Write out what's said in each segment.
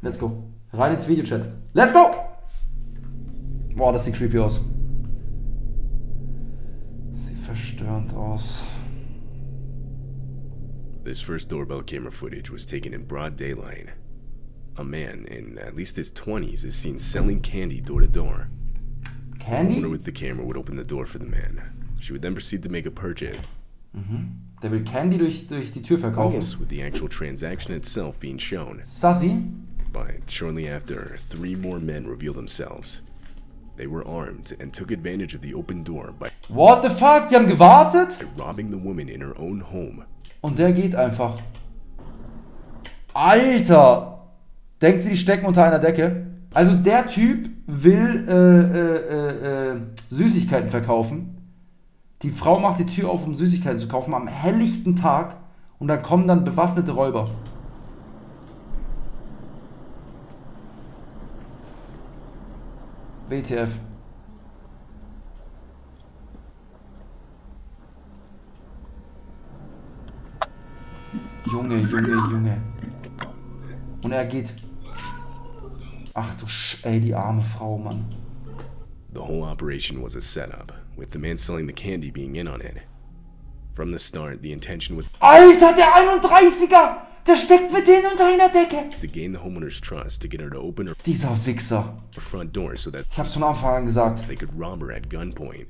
Let's go. Rein ins Videochat. Let's go! Boah, das sieht creepy aus. Sieht verstörend aus. This first doorbell camera footage was taken in broad daylight. A man in at least his 20s is seen selling candy door to door. Candy? The woman with the camera would open the door for the man. She would then proceed to make a purchase. Der will Candy durch die Tür verkaufen. With the actual transaction itself being shown. Sassy? But shortly after, 3 more men revealed themselves. They were armed and took advantage of the open door by What the fuck? Die haben gewartet? robbing the woman in her own home. Und der geht einfach. Alter! Denkt ihr, die stecken unter einer Decke? Also der Typ will Süßigkeiten verkaufen. Die Frau macht die Tür auf, um Süßigkeiten zu kaufen am helllichten Tag. Und da kommen dann bewaffnete Räuber. WTF. Junge. Und er geht. Ach du ey, die arme Frau, Mann. The whole operation was a setup, with the man selling the candy being in on it. From the start, the intention was Alter, der 31er! Der steckt mit denen unter einer Decke! to gain the homeowner's trust to get her to open her Dieser Wichser. front door so that Ich hab's von Anfang an gesagt. they could rob her at gunpoint.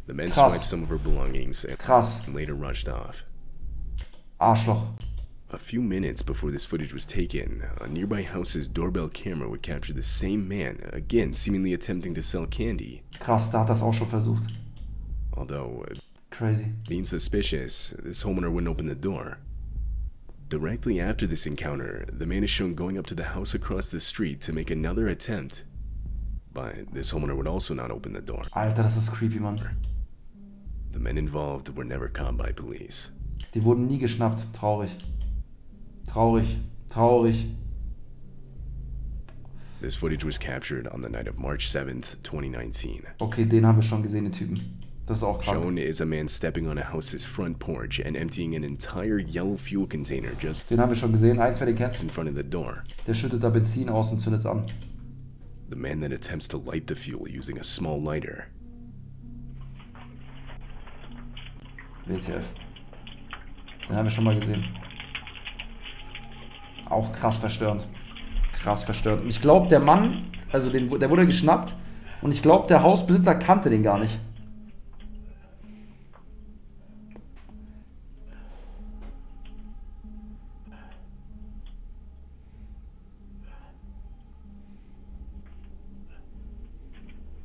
The men Krass. swiped some of her belongings Krass. and later rushed off. Arschloch. A few minutes before this footage was taken, a nearby house's doorbell camera would capture the same man, again seemingly attempting to sell candy. Krass, da hat das auch schon versucht. Although, Crazy. being suspicious, this homeowner wouldn't open the door. Directly after this encounter, the man is shown going up to the house across the street to make another attempt. But this homeowner would also not open the door. Alter, das ist creepy, Mann. The men involved were never caught by police. Die wurden nie geschnappt. Traurig. Traurig. This footage was captured on the night of March 7th, 2019. Okay, den haben wir schon gesehen, den Typen. Das ist auch krank. Shown is a man stepping on a house's front porch and emptying an entire yellow fuel container just Den haben wir schon gesehen. Eins, wer den kennt. in front of the door. Der schüttet da Benzin aus und zündet es an. The man then attempts to light the fuel using a small lighter. WTF. Den haben wir schon mal gesehen. Auch krass verstörend. Und ich glaube, der Mann, also der wurde geschnappt. Und ich glaube, der Hausbesitzer kannte den gar nicht.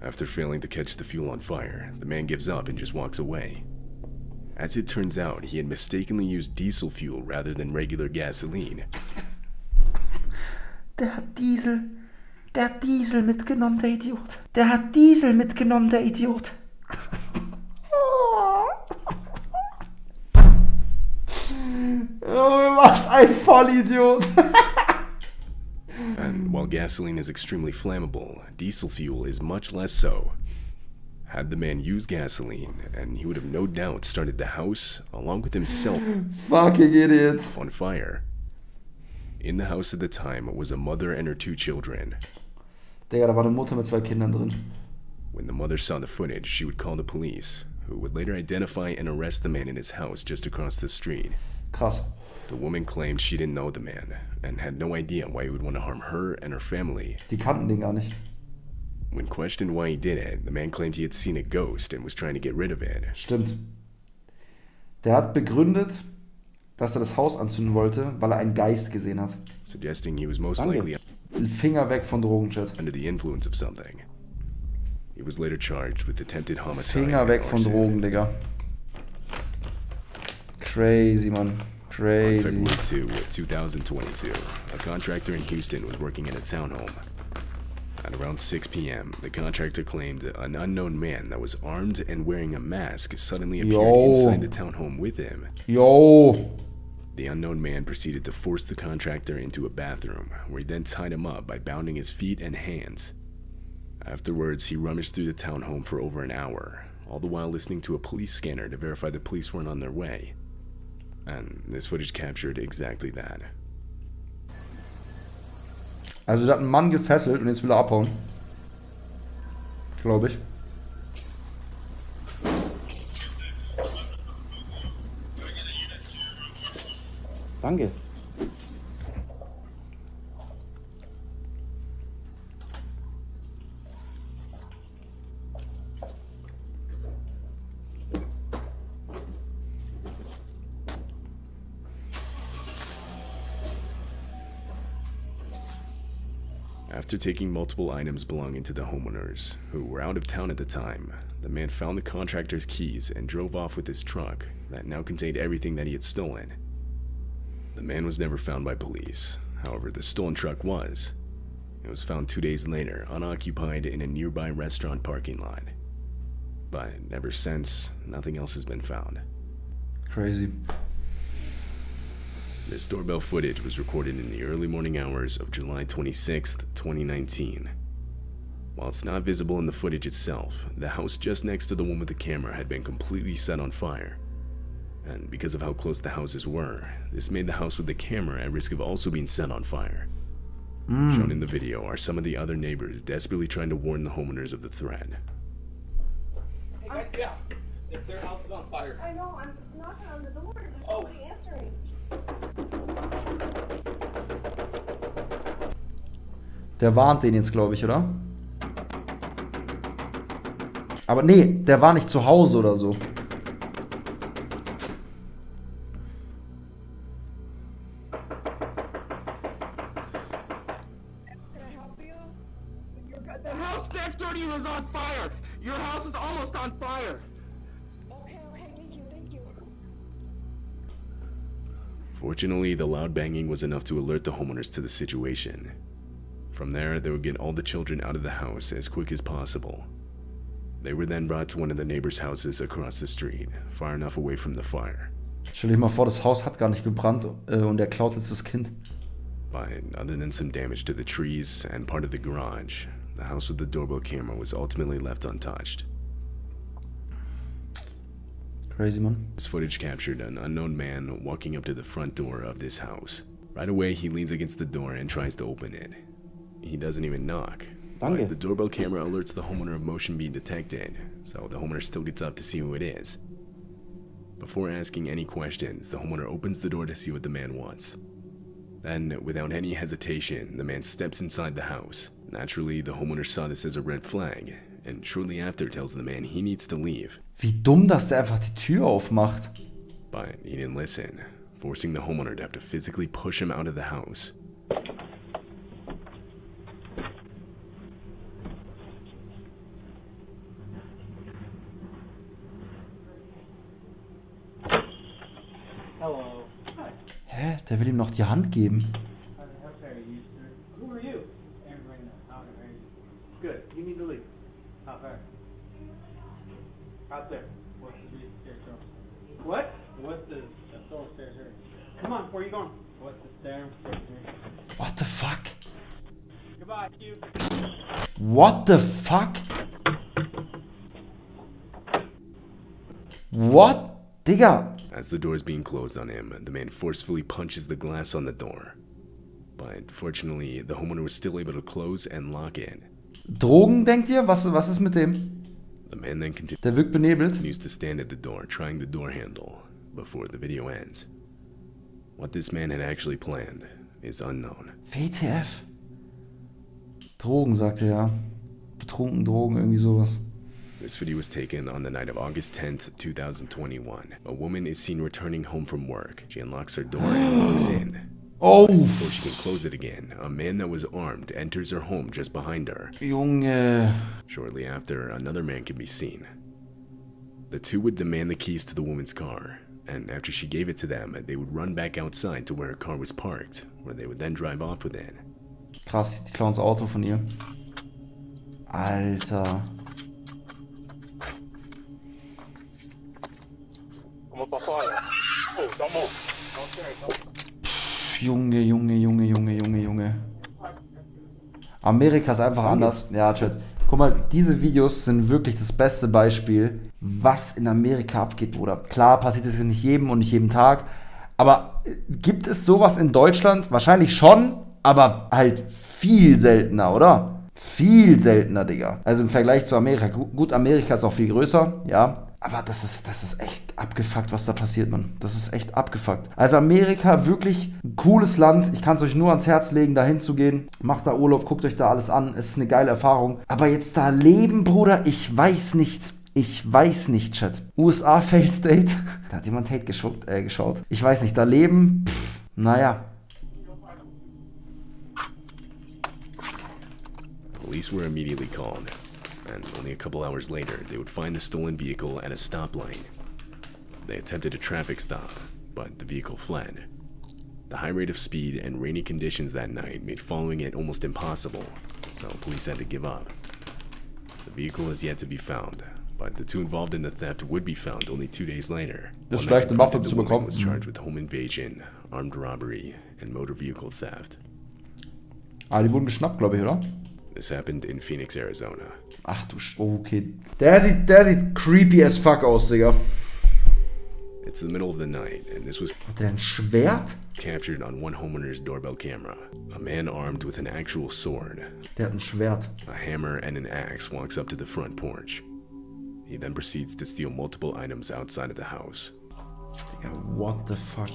After failing to catch the fuel on fire, the man gives up and just walks away. As it turns out, he had mistakenly used diesel fuel rather than regular gasoline. Der hat Diesel mitgenommen, der Idiot. Oh, was ein Vollidiot. And while gasoline is extremely flammable, diesel fuel is much less so. Had the man used gasoline, and he would have no doubt started the house, along with himself, Fucking idiot. on fire. In the house at the time was a mother and her 2 children. Digga, da war eine Mutter mit 2 Kindern drin. When the mother saw the footage, she would call the police, who would later identify and arrest the man in his house just across the street. Krass. The woman claimed she didn't know the man, and had no idea why he would want to harm her and her family. Die kannten den gar nicht. When questioned why he did it, the man claimed he had seen a ghost and was trying to get rid of it. Stimmt. Der hat begründet, dass er das Haus anzünden wollte, weil er einen Geist gesehen hat. Suggesting he was most Danke. likely Finger weg von Drogenchat. under the influence of something. He was later charged with attempted homicide Finger and weg von arson. Drogen, Digga. Crazy, Mann. On Crazy. February 2, 2022, a contractor in Houston was working in a townhome. At around 6 p.m., the contractor claimed an unknown man that was armed and wearing a mask suddenly appeared Yo. inside the townhome with him. Yo. The unknown man proceeded to force the contractor into a bathroom, where he then tied him up by bounding his feet and hands. Afterwards, he rummaged through the townhome for over an hour, all the while listening to a police scanner to verify the police weren't on their way. And this footage captured exactly that. Also da hat ein Mann gefesselt und jetzt will er abhauen. Glaube ich. Danke. After taking multiple items belonging to the homeowners, who were out of town at the time, the man found the contractor's keys and drove off with his truck that now contained everything that he had stolen. The man was never found by police. However, the stolen truck was. It was found 2 days later, unoccupied in a nearby restaurant parking lot. But ever since, nothing else has been found. Crazy. This doorbell footage was recorded in the early morning hours of July 26th, 2019. While it's not visible in the footage itself, the house just next to the one with the camera had been completely set on fire. And because of how close the houses were, this made the house with the camera at risk of also being set on fire. Shown in the video are some of the other neighbors desperately trying to warn the homeowners of the threat. Hey guys, yeah. If their house is on fire. I know, I'm knocking on the door. There's nobody answering. Der warnt den jetzt, glaube ich, oder? Aber nee, der war nicht zu Hause oder so. Can I help you? The house next door to you is on fire. Your house is almost on fire. Okay, thank you, thank you. Fortunately, the loud banging was enough to alert the homeowners to the situation. From there, they would get all the children out of the house as quick as possible. They were then brought to one of the neighbors' houses across the street, far enough away from the fire. Stell dir mal vor, das Haus hat gar nicht gebrannt und er klaut jetzt das Kind. But other than some damage to the trees and part of the garage, the house with the doorbell camera was ultimately left untouched. Crazy, man. This footage captured an unknown man walking up to the front door of this house. Right away, he leans against the door and tries to open it. He doesn't even knock. Danke. But the doorbell camera alerts the homeowner of motion being detected, so the homeowner still gets up to see who it is. Before asking any questions, the homeowner opens the door to see what the man wants. Then, without any hesitation, the man steps inside the house. Naturally, the homeowner saw this as a red flag, and shortly after tells the man he needs to leave. Wie dumm, dass der einfach die Tür aufmacht. But he didn't listen, forcing the homeowner to have to physically push him out of the house. Hello. Hi. Hä? Der will ihm noch die Hand geben. How are you, sir? Who are you? Aaron, how are you? Good. You need to leave. How far? Out there. What's the staircase? What? What's the stairs here? Come on, where are you going? What's the stairs here? What the fuck? Goodbye, you. What the fuck? What? Digga. As the door is being closed on him, the man forcefully punches the glass on the door. But fortunately, the homeowner was still able to close and lock in. Drogen, denkt ihr? Was ist mit dem? The man then Der wirkt benebelt. continues to stand at the door, trying the door handle, before the video ends. What this man had actually planned is unknown. WTF? Drogen, sagt er ja. Betrunken Drogen, irgendwie sowas. This video was taken on the night of August 10th, 2021. A woman is seen returning home from work. She unlocks her door and walks in. Oh! Before she can close it again, a man that was armed enters her home just behind her. Junge. Shortly after, another man can be seen. The two would demand the keys to the woman's car, and after she gave it to them, they would run back outside to where her car was parked, where they would then drive off with it. Krass, die klauen das Auto von ihr. Alter. Junge, Junge, Junge, Junge, Junge, Junge. Amerika ist einfach anders. Ja, Chat. Guck mal, diese Videos sind wirklich das beste Beispiel, was in Amerika abgeht, Bruder. Klar, passiert es nicht jedem und nicht jeden Tag. Aber gibt es sowas in Deutschland? Wahrscheinlich schon, aber halt viel seltener, oder? Viel seltener, Digga. Also im Vergleich zu Amerika. Gut, Amerika ist auch viel größer, ja. Aber das ist echt abgefuckt, was da passiert, Mann. Das ist echt abgefuckt. Also Amerika, wirklich ein cooles Land. Ich kann es euch nur ans Herz legen, da hinzugehen. Macht da Urlaub, guckt euch da alles an. Es ist eine geile Erfahrung. Aber jetzt da leben, Bruder, ich weiß nicht. Ich weiß nicht, Chat. USA Fail State. Da hat jemand Hate geschaut. Ich weiß nicht, da leben, naja. Police were immediately called, and only a couple hours later, they would find the stolen vehicle at a stoplight. They attempted a traffic stop, but the vehicle fled. The high rate of speed and rainy conditions that night made following it almost impossible, so police had to give up. The vehicle is yet to be found, but the two involved in the theft would be found only 2 days later. Das ist vielleicht eine Waffe zu The woman bekommen. was charged with home invasion, armed robbery, and motor vehicle theft. Ah, die wurden geschnappt, glaube ich, oder? This happened in Phoenix, Arizona. Ach du okay. Der sieht creepy as fuck aus, Digga. It's the middle of the night, and this was Hat der ein Schwert? captured on one homeowner's doorbell camera. A man armed with an actual sword, Der hat ein Schwert. a hammer, and an axe walks up to the front porch. He then proceeds to steal multiple items outside of the house. Digga, what the fuck?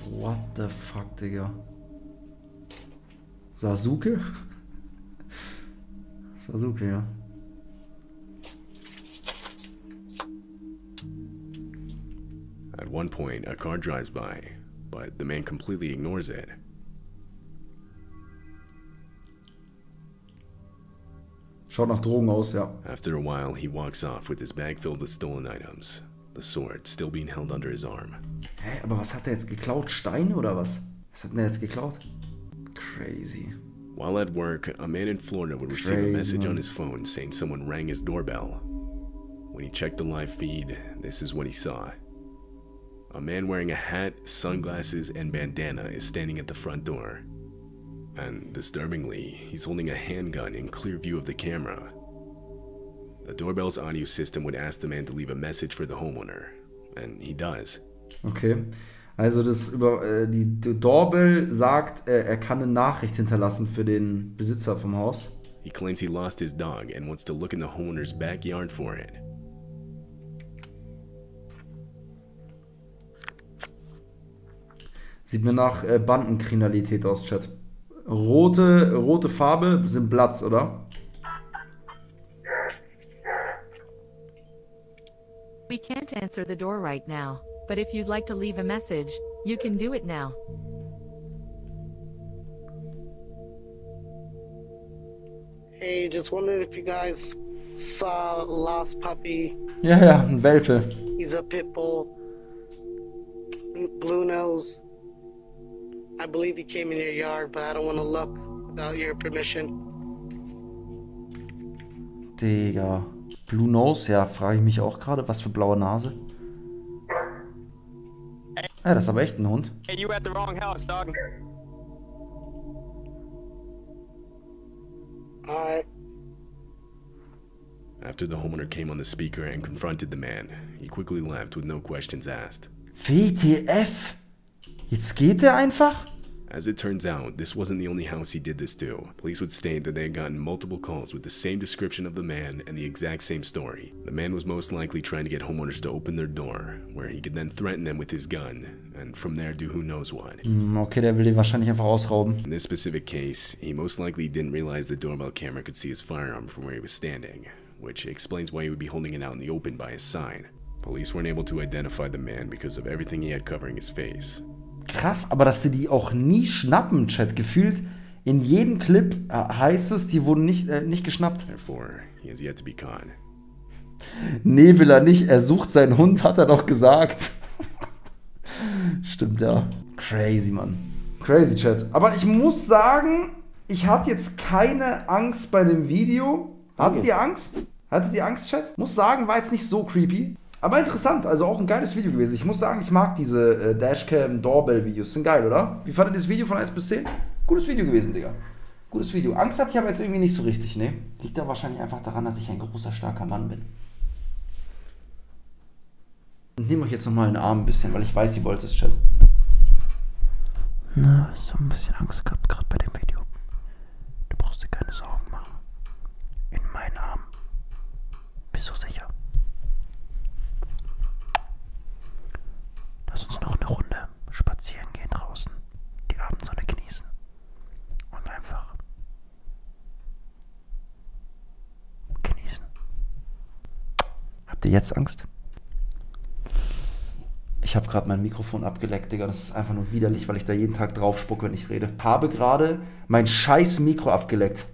What the fuck, Digga? Sasuke? Sasuke, ja. At one point, a car drives by, but the man completely ignores it. Schaut nach Drogen aus, ja. After a while, he walks off with his bag filled with stolen items, the sword still being held under his arm. Hä, aber was hat er jetzt geklaut? Steine oder was? Was hat denn er jetzt geklaut? Crazy. While at work, a man in Florida would receive a Crazy, message man. on his phone saying someone rang his doorbell. When he checked the live feed, this is what he saw. A man wearing a hat, sunglasses, and bandana is standing at the front door. And disturbingly, he's holding a handgun in clear view of the camera. The doorbell's audio system would ask the man to leave a message for the homeowner, and he does. Okay. Also die Doorbell sagt, er kann eine Nachricht hinterlassen für den Besitzer vom Haus. He claims he lost his dog and wants to look in the homeowner's backyard for it. Sieht mir nach Bandenkriminalität aus, Chat. Rote Farbe sind Platz, oder? We can't answer the door right now, but if you'd like to leave a message, you can do it now. Hey, just wondered if you guys saw a lost puppy. Ja, ein Welpe. He's a pit bull. Blue nose. I believe he came in your yard, but I don't want to look without your permission. Digga. Blue Nose, ja, frage ich mich auch gerade, was für blaue Nase. Ja, das ist aber echt ein Hund. Hey, you at the wrong house, dog. Alright. After the homeowner came on the speaker and confronted the man, he quickly left with no questions asked. WTF? Jetzt geht er einfach? As it turns out, this wasn't the only house he did this to. Police would state that they had gotten multiple calls with the same description of the man and the exact same story. The man was most likely trying to get homeowners to open their door, where he could then threaten them with his gun, and from there do who knows what. Okay, der will den wahrscheinlich einfach ausrauben. In this specific case, he most likely didn't realize the doorbell camera could see his firearm from where he was standing, which explains why he would be holding it out in the open by his side. Police weren't able to identify the man because of everything he had covering his face. Krass, aber dass sie die auch nie schnappen, Chat. Gefühlt in jedem Clip heißt es, die wurden nicht geschnappt. Therefore, he has yet to be caught. Nee, will er nicht. Er sucht seinen Hund, hat er doch gesagt. Stimmt, ja. Crazy, Mann. Crazy, Chat. Aber ich muss sagen, ich hatte jetzt keine Angst bei dem Video. Hattet ihr Angst? Hattet ihr Angst, Chat? Muss sagen, war jetzt nicht so creepy. Aber interessant, also auch ein geiles Video gewesen. Ich muss sagen, ich mag diese Dashcam-Doorbell-Videos. Sind geil, oder? Wie fandet ihr das Video von 1 bis 10? Gutes Video gewesen, Digga. Gutes Video. Angst hatte ich aber jetzt irgendwie nicht so richtig, ne? Liegt da wahrscheinlich einfach daran, dass ich ein großer, starker Mann bin. Und nehmt euch jetzt nochmal in den Arm ein bisschen, weil ich weiß, ihr wollt es, Chat. Na, hast du ein bisschen Angst gehabt, gerade bei dem Video? Du brauchst dir keine Sorgen machen. In meinen Arm. Bist du sicher? Lass uns noch eine Runde spazieren gehen draußen. Die Abendsonne genießen. Und einfach genießen. Habt ihr jetzt Angst? Ich habe gerade mein Mikrofon abgeleckt, Digga. Das ist einfach nur widerlich, weil ich da jeden Tag drauf spucke, wenn ich rede. Habe gerade mein scheiß Mikro abgeleckt.